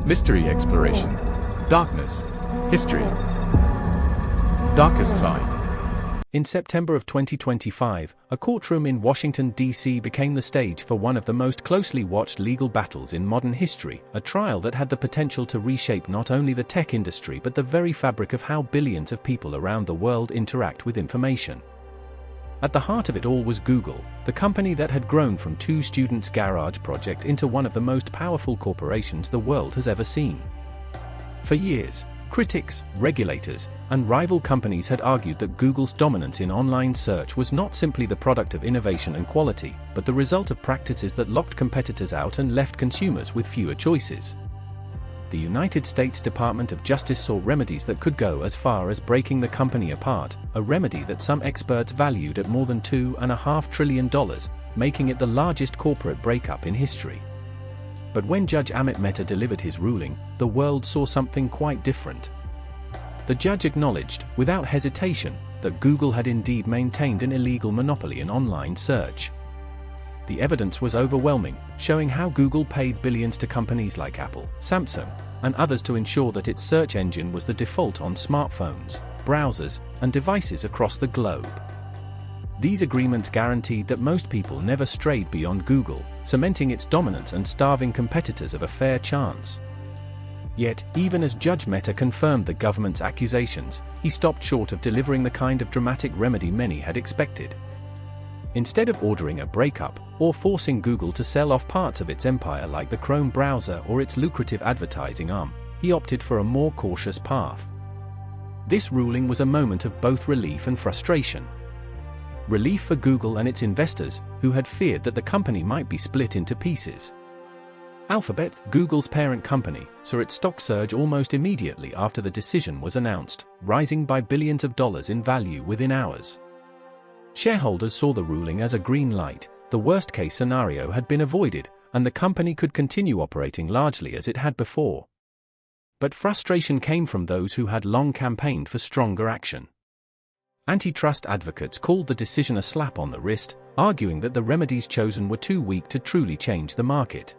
Mystery exploration. Darkness. History. Darkest side. In September of 2025, a courtroom in Washington, D.C. became the stage for one of the most closely watched legal battles in modern history, a trial that had the potential to reshape not only the tech industry but the very fabric of how billions of people around the world interact with information. At the heart of it all was Google, the company that had grown from two students' garage project into one of the most powerful corporations the world has ever seen. For years, critics, regulators, and rival companies had argued that Google's dominance in online search was not simply the product of innovation and quality, but the result of practices that locked competitors out and left consumers with fewer choices. The United States Department of Justice saw remedies that could go as far as breaking the company apart, a remedy that some experts valued at more than $2.5 trillion, making it the largest corporate breakup in history. But when Judge Amit Mehta delivered his ruling, the world saw something quite different. The judge acknowledged, without hesitation, that Google had indeed maintained an illegal monopoly in online search. The evidence was overwhelming, showing how Google paid billions to companies like Apple, Samsung, and others to ensure that its search engine was the default on smartphones, browsers, and devices across the globe. These agreements guaranteed that most people never strayed beyond Google, cementing its dominance and starving competitors of a fair chance. Yet, even as Judge Mehta confirmed the government's accusations, he stopped short of delivering the kind of dramatic remedy many had expected. Instead of ordering a breakup, or forcing Google to sell off parts of its empire like the Chrome browser or its lucrative advertising arm, he opted for a more cautious path. This ruling was a moment of both relief and frustration. Relief for Google and its investors, who had feared that the company might be split into pieces. Alphabet, Google's parent company, saw its stock surge almost immediately after the decision was announced, rising by billions of dollars in value within hours. Shareholders saw the ruling as a green light, the worst-case scenario had been avoided, and the company could continue operating largely as it had before. But frustration came from those who had long campaigned for stronger action. Antitrust advocates called the decision a slap on the wrist, arguing that the remedies chosen were too weak to truly change the market.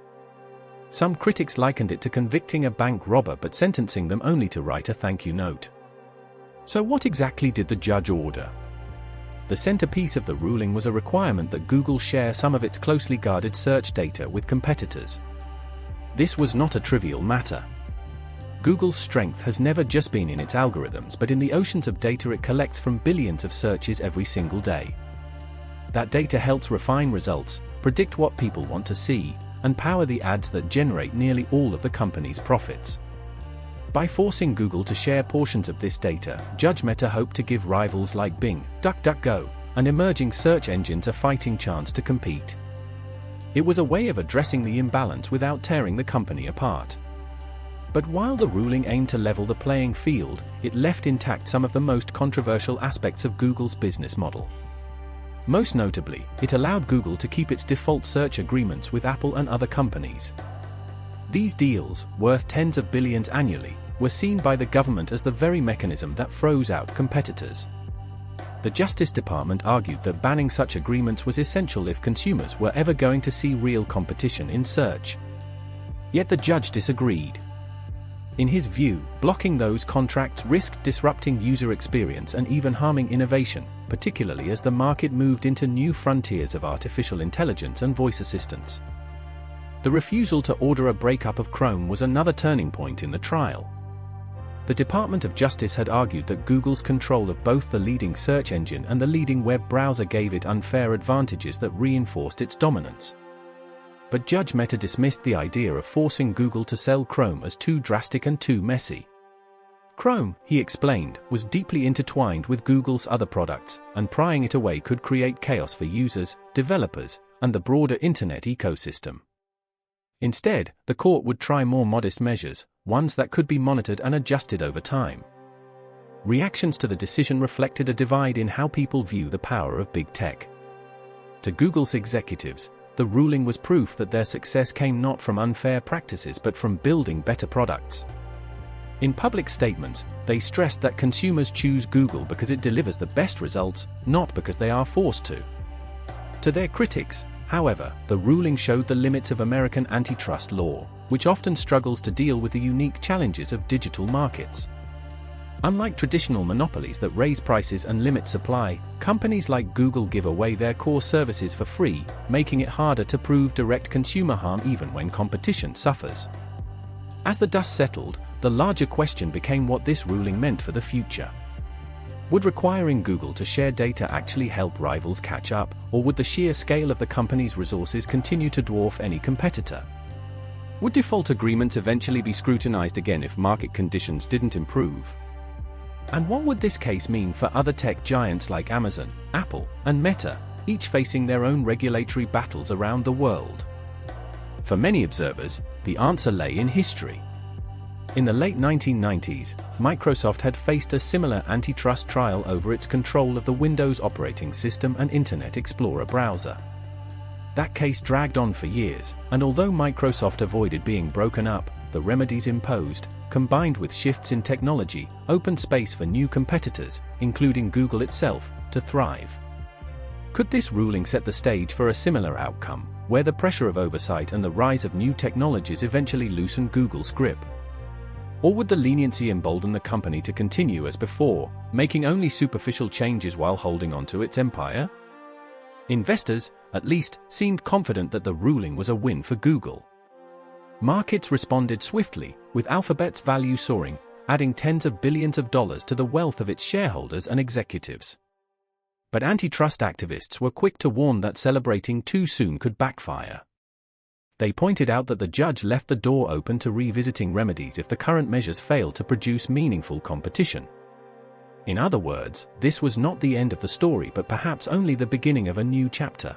Some critics likened it to convicting a bank robber but sentencing them only to write a thank you note. So what exactly did the judge order? The centerpiece of the ruling was a requirement that Google share some of its closely guarded search data with competitors. This was not a trivial matter. Google's strength has never just been in its algorithms but in the oceans of data it collects from billions of searches every single day. That data helps refine results, predict what people want to see, and power the ads that generate nearly all of the company's profits. By forcing Google to share portions of this data, Judge Mehta hoped to give rivals like Bing, DuckDuckGo, and emerging search engines a fighting chance to compete. It was a way of addressing the imbalance without tearing the company apart. But while the ruling aimed to level the playing field, it left intact some of the most controversial aspects of Google's business model. Most notably, it allowed Google to keep its default search agreements with Apple and other companies. These deals, worth tens of billions annually, were seen by the government as the very mechanism that froze out competitors. The Justice Department argued that banning such agreements was essential if consumers were ever going to see real competition in search. Yet the judge disagreed. In his view, blocking those contracts risked disrupting user experience and even harming innovation, particularly as the market moved into new frontiers of artificial intelligence and voice assistants. The refusal to order a breakup of Chrome was another turning point in the trial. The Department of Justice had argued that Google's control of both the leading search engine and the leading web browser gave it unfair advantages that reinforced its dominance. But Judge Mehta dismissed the idea of forcing Google to sell Chrome as too drastic and too messy. Chrome, he explained, was deeply intertwined with Google's other products, and prying it away could create chaos for users, developers, and the broader internet ecosystem. Instead, the court would try more modest measures, ones that could be monitored and adjusted over time. Reactions to the decision reflected a divide in how people view the power of big tech. To Google's executives, the ruling was proof that their success came not from unfair practices but from building better products. In public statements, they stressed that consumers choose Google because it delivers the best results, not because they are forced to. To their critics, however, the ruling showed the limits of American antitrust law. which often struggles to deal with the unique challenges of digital markets. Unlike traditional monopolies that raise prices and limit supply, companies like Google give away their core services for free, making it harder to prove direct consumer harm even when competition suffers. As the dust settled, the larger question became what this ruling meant for the future. Would requiring Google to share data actually help rivals catch up, or would the sheer scale of the company's resources continue to dwarf any competitor? Would default agreements eventually be scrutinized again if market conditions didn't improve? And what would this case mean for other tech giants like Amazon, Apple, and Meta, each facing their own regulatory battles around the world? For many observers, the answer lay in history. In the late 1990s, Microsoft had faced a similar antitrust trial over its control of the Windows operating system and Internet Explorer browser. That case dragged on for years, and although Microsoft avoided being broken up, the remedies imposed, combined with shifts in technology, opened space for new competitors, including Google itself, to thrive. Could this ruling set the stage for a similar outcome, where the pressure of oversight and the rise of new technologies eventually loosen Google's grip? Or would the leniency embolden the company to continue as before, making only superficial changes while holding on to its empire? Investors, at least, seemed confident that the ruling was a win for Google. Markets responded swiftly, with Alphabet's value soaring, adding tens of billions of dollars to the wealth of its shareholders and executives. But antitrust activists were quick to warn that celebrating too soon could backfire. They pointed out that the judge left the door open to revisiting remedies if the current measures failed to produce meaningful competition. In other words, this was not the end of the story but perhaps only the beginning of a new chapter.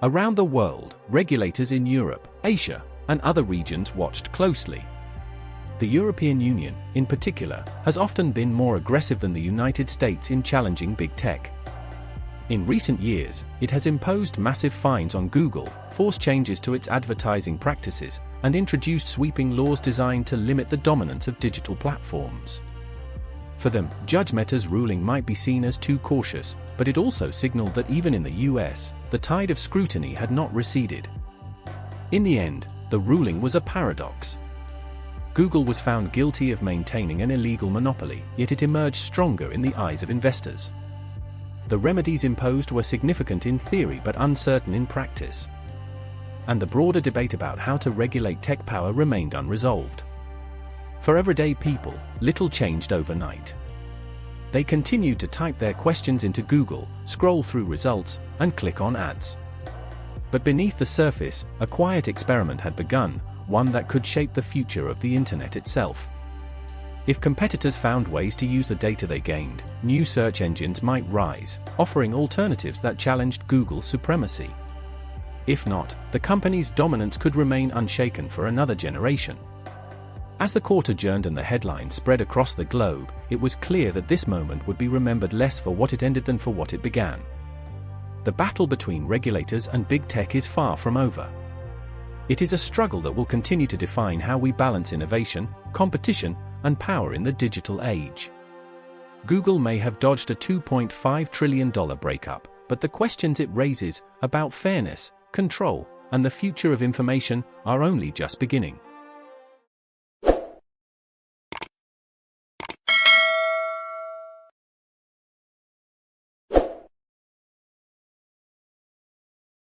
Around the world, regulators in Europe, Asia, and other regions watched closely. The European Union, in particular, has often been more aggressive than the United States in challenging big tech. In recent years, it has imposed massive fines on Google, forced changes to its advertising practices, and introduced sweeping laws designed to limit the dominance of digital platforms. For them, Judge Mehta's ruling might be seen as too cautious, but it also signaled that even in the US, the tide of scrutiny had not receded. In the end, the ruling was a paradox. Google was found guilty of maintaining an illegal monopoly, yet it emerged stronger in the eyes of investors. The remedies imposed were significant in theory but uncertain in practice. And the broader debate about how to regulate tech power remained unresolved. For everyday people, little changed overnight. They continued to type their questions into Google, scroll through results, and click on ads. But beneath the surface, a quiet experiment had begun, one that could shape the future of the internet itself. If competitors found ways to use the data they gained, new search engines might rise, offering alternatives that challenged Google's supremacy. If not, the company's dominance could remain unshaken for another generation. As the court adjourned and the headlines spread across the globe, it was clear that this moment would be remembered less for what it ended than for what it began. The battle between regulators and big tech is far from over. It is a struggle that will continue to define how we balance innovation, competition, and power in the digital age. Google may have dodged a $2.5 trillion breakup, but the questions it raises about fairness, control, and the future of information are only just beginning.